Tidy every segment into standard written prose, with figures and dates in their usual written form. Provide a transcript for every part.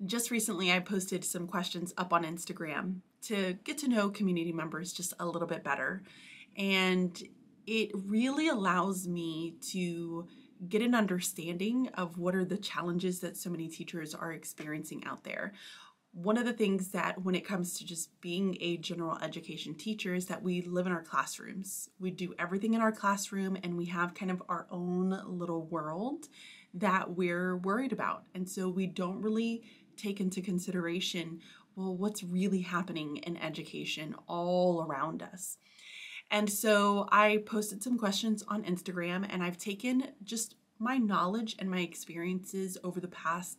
Just recently, I posted some questions up on Instagram to get to know community members just a little bit better. And it really allows me to get an understanding of what are the challenges that so many teachers are experiencing out there. One of the things that when it comes to just being a general education teacher is that we live in our classrooms. We do everything in our classroom and we have kind of our own little world that we're worried about. And so we don't really take into consideration, well, what's really happening in education all around us. And so I posted some questions on Instagram, and I've taken just my knowledge and my experiences over the past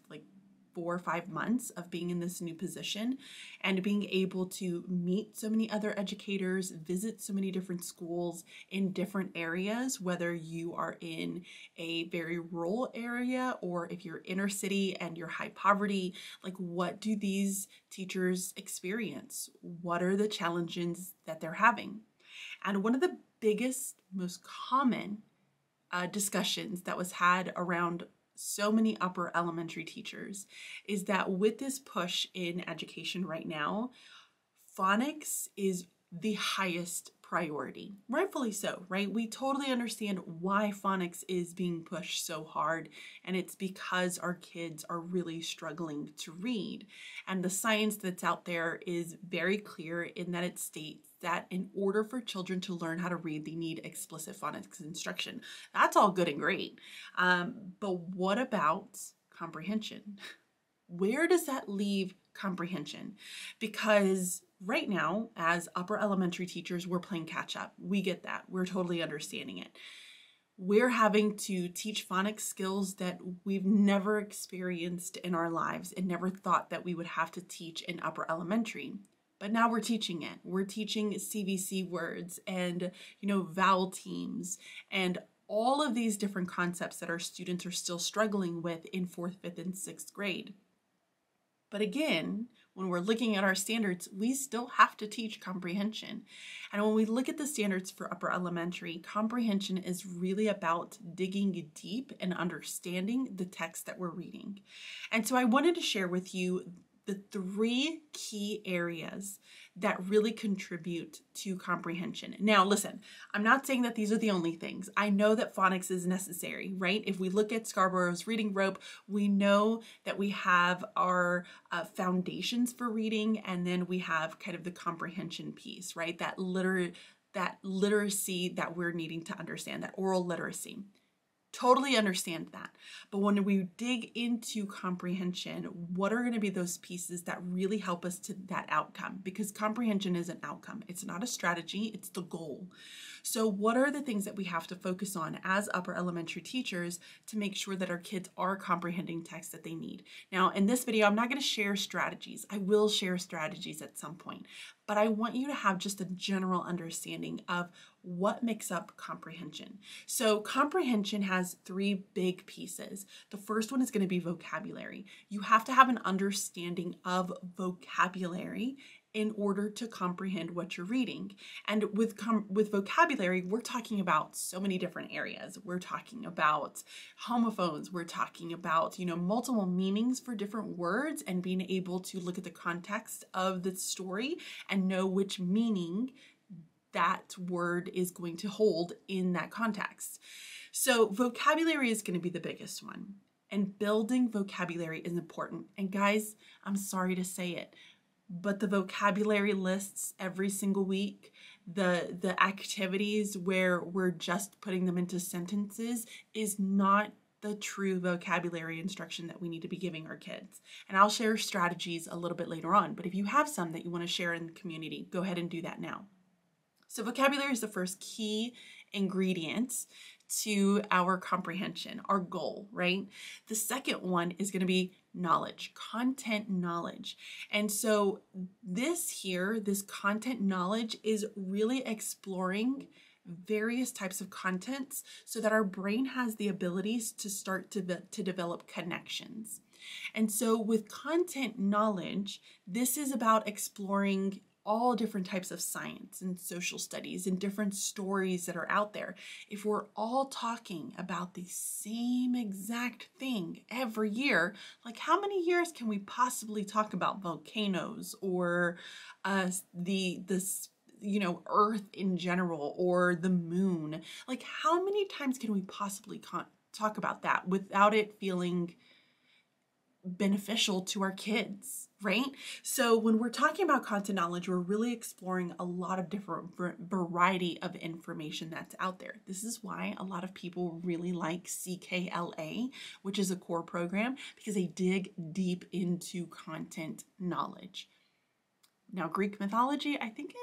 4 or 5 months of being in this new position and being able to meet so many other educators, visit so many different schools in different areas, whether you are in a very rural area or if you're inner city and you're high poverty. What do these teachers experience? What are the challenges that they're having? And one of the biggest, most common discussions that was had around so many upper elementary teachers is that with this push in education right now, phonics is the highest priority. Rightfully so, right? We totally understand why phonics is being pushed so hard, and it's because our kids are really struggling to read. And the science that's out there is very clear in that it states that in order for children to learn how to read, they need explicit phonics instruction. That's all good and great. But what about comprehension? Where does that leave comprehension? Because right now, as upper elementary teachers, we're playing catch up. We get that. We're totally understanding it. We're having to teach phonics skills that we've never experienced in our lives and never thought that we would have to teach in upper elementary. But now we're teaching it. We're teaching CVC words and, vowel teams and all of these different concepts that our students are still struggling with in 4th, 5th, and 6th grade. But again, when we're looking at our standards, we still have to teach comprehension. And when we look at the standards for upper elementary, comprehension is really about digging deep and understanding the text that we're reading. And so I wanted to share with you the 3 key areas that really contribute to comprehension. Now, listen, I'm not saying that these are the only things. I know that phonics is necessary, right? If we look at Scarborough's reading rope, we know that we have our foundations for reading, and then we have kind of the comprehension piece, right? That literacy that we're needing to understand, that oral literacy. Totally understand that. But when we dig into comprehension, what are going to be those pieces that really help us to that outcome? Because comprehension is an outcome. It's not a strategy, it's the goal. So what are the things that we have to focus on as upper elementary teachers to make sure that our kids are comprehending text that they need? Now, in this video, I'm not going to share strategies. I will share strategies at some point, but I want you to have just a general understanding of what makes up comprehension. So comprehension has 3 big pieces. The first one is going to be vocabulary. You have to have an understanding of vocabulary in order to comprehend what you're reading. And with vocabulary, we're talking about so many different areas. We're talking about homophones. We're talking about, multiple meanings for different words and being able to look at the context of the story and know which meaning that word is going to hold in that context. So vocabulary is going to be the biggest one. And building vocabulary is important. And guys, I'm sorry to say it, but the vocabulary lists every single week, the activities where we're just putting them into sentences is not the true vocabulary instruction that we need to be giving our kids. And I'll share strategies a little bit later on, but if you have some that you want to share in the community, go ahead and do that now. So vocabulary is the first key ingredient to our comprehension, our goal, right? The second one is going to be knowledge, content knowledge. And so this content knowledge is really exploring various types of contents so that our brain has the abilities to start to develop connections. And so with content knowledge, this is about exploring all different types of science and social studies and different stories that are out there, if we're all talking about the same exact thing every year, like how many years can we possibly talk about volcanoes or Earth in general or the moon? Like how many times can we possibly talk about that without it feeling beneficial to our kids, right? So when we're talking about content knowledge, we're really exploring a lot of different variety of information that's out there. This is why a lot of people really like CKLA, which is a core program, because they dig deep into content knowledge. Now, Greek mythology, I think,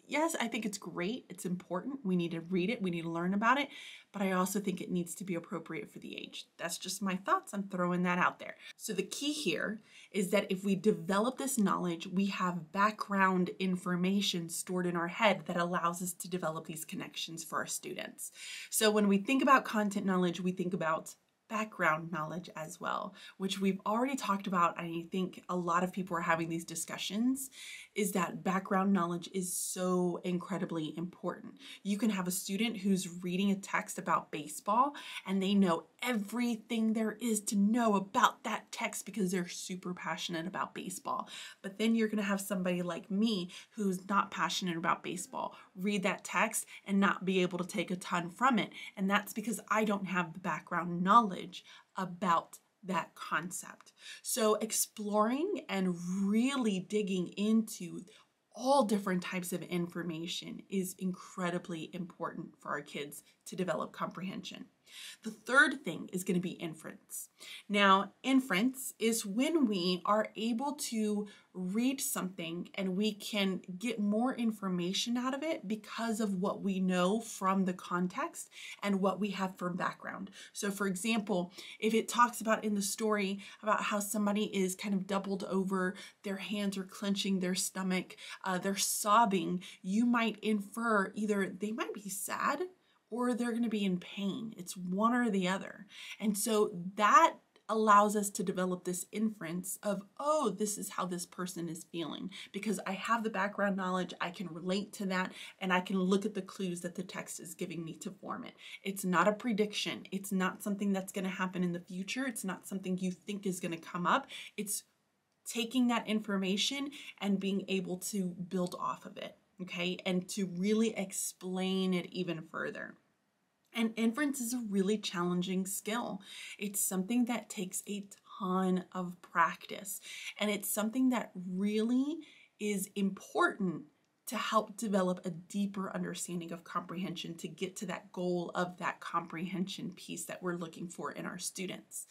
yes, I think it's great. It's important. We need to read it. We need to learn about it. But I also think it needs to be appropriate for the age. That's just my thoughts. I'm throwing that out there. So the key here is that if we develop this knowledge, we have background information stored in our head that allows us to develop these connections for our students. So when we think about content knowledge, we think about background knowledge as well, which we've already talked about. I think a lot of people are having these discussions, is that background knowledge is so incredibly important. You can have a student who's reading a text about baseball and they know everything there is to know about that text because they're super passionate about baseball. But then you're going to have somebody like me who's not passionate about baseball read that text and not be able to take a ton from it. And that's because I don't have the background knowledge about that concept. So exploring and really digging into all different types of information is incredibly important for our kids to develop comprehension. The third thing is going to be inference. Now, inference is when we are able to read something and we can get more information out of it because of what we know from the context and what we have from background. So for example, if it talks about in the story about how somebody is kind of doubled over, their hands are clenching their stomach, they're sobbing, you might infer either they might be sad or they're going to be in pain. It's one or the other. And so that allows us to develop this inference of, oh, this is how this person is feeling. Because I have the background knowledge, I can relate to that, and I can look at the clues that the text is giving me to form it. It's not a prediction. It's not something that's going to happen in the future. It's not something you think is going to come up. It's taking that information and being able to build off of it. Okay, and to really explain it even further. And inference is a really challenging skill. It's something that takes a ton of practice, and it's something that really is important to help develop a deeper understanding of comprehension to get to that goal of that comprehension piece that we're looking for in our students.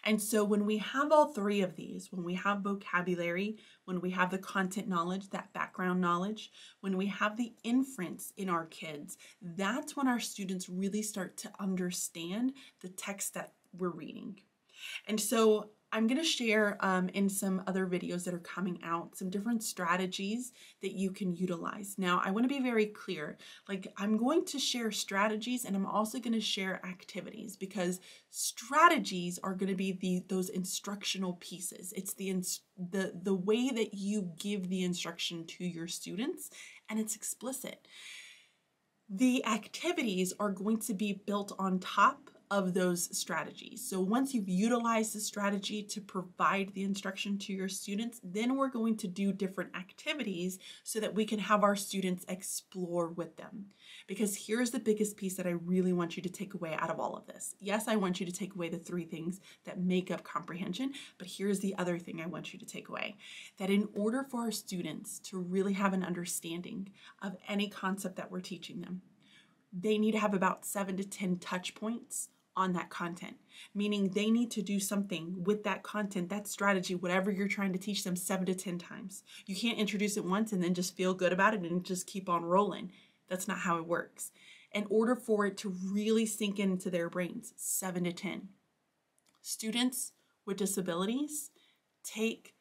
And so when we have all three of these, when we have vocabulary, when we have the content knowledge, that background knowledge, when we have the inference in our kids, that's when our students really start to understand the text that we're reading. And so I'm going to share in some other videos that are coming out some different strategies that you can utilize. Now, I want to be very clear, like I'm going to share strategies and I'm also going to share activities, because strategies are going to be those instructional pieces. It's the way that you give the instruction to your students, and it's explicit. The activities are going to be built on top of those strategies. So once you've utilized the strategy to provide the instruction to your students, then we're going to do different activities so that we can have our students explore with them. Because here's the biggest piece that I really want you to take away out of all of this. Yes, I want you to take away the three things that make up comprehension, but here's the other thing I want you to take away. That in order for our students to really have an understanding of any concept that we're teaching them, they need to have about 7 to 10 touch points on that content, meaning they need to do something with that content, that strategy, whatever you're trying to teach them 7 to 10 times. You can't introduce it once and then just feel good about it and just keep on rolling. That's not how it works. In order for it to really sink into their brains, 7 to 10. Students with disabilities take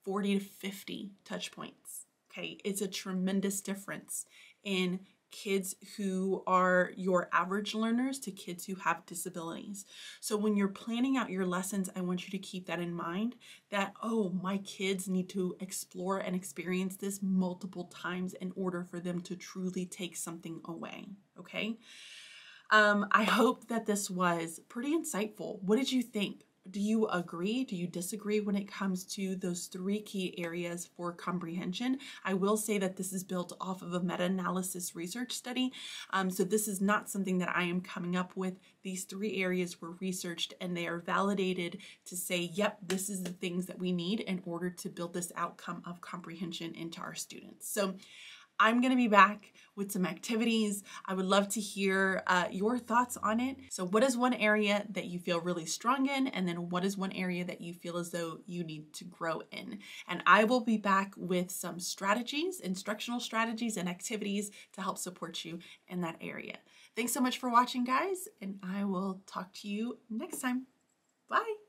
40 to 50 touch points. Okay, it's a tremendous difference in kids who are your average learners to kids who have disabilities. So when you're planning out your lessons, I want you to keep that in mind that, oh, my kids need to explore and experience this multiple times in order for them to truly take something away, okay? I hope that this was pretty insightful. What did you think? Do you agree? Do you disagree when it comes to those 3 key areas for comprehension? I will say that this is built off of a meta-analysis research study. So this is not something that I am coming up with. These 3 areas were researched and they are validated to say, yep, this is the things that we need in order to build this outcome of comprehension into our students. So I'm going to be back with some activities. I would love to hear your thoughts on it. So what is one area that you feel really strong in? And then what is one area that you feel as though you need to grow in? And I will be back with some strategies, instructional strategies and activities to help support you in that area. Thanks so much for watching, guys, and I will talk to you next time. Bye.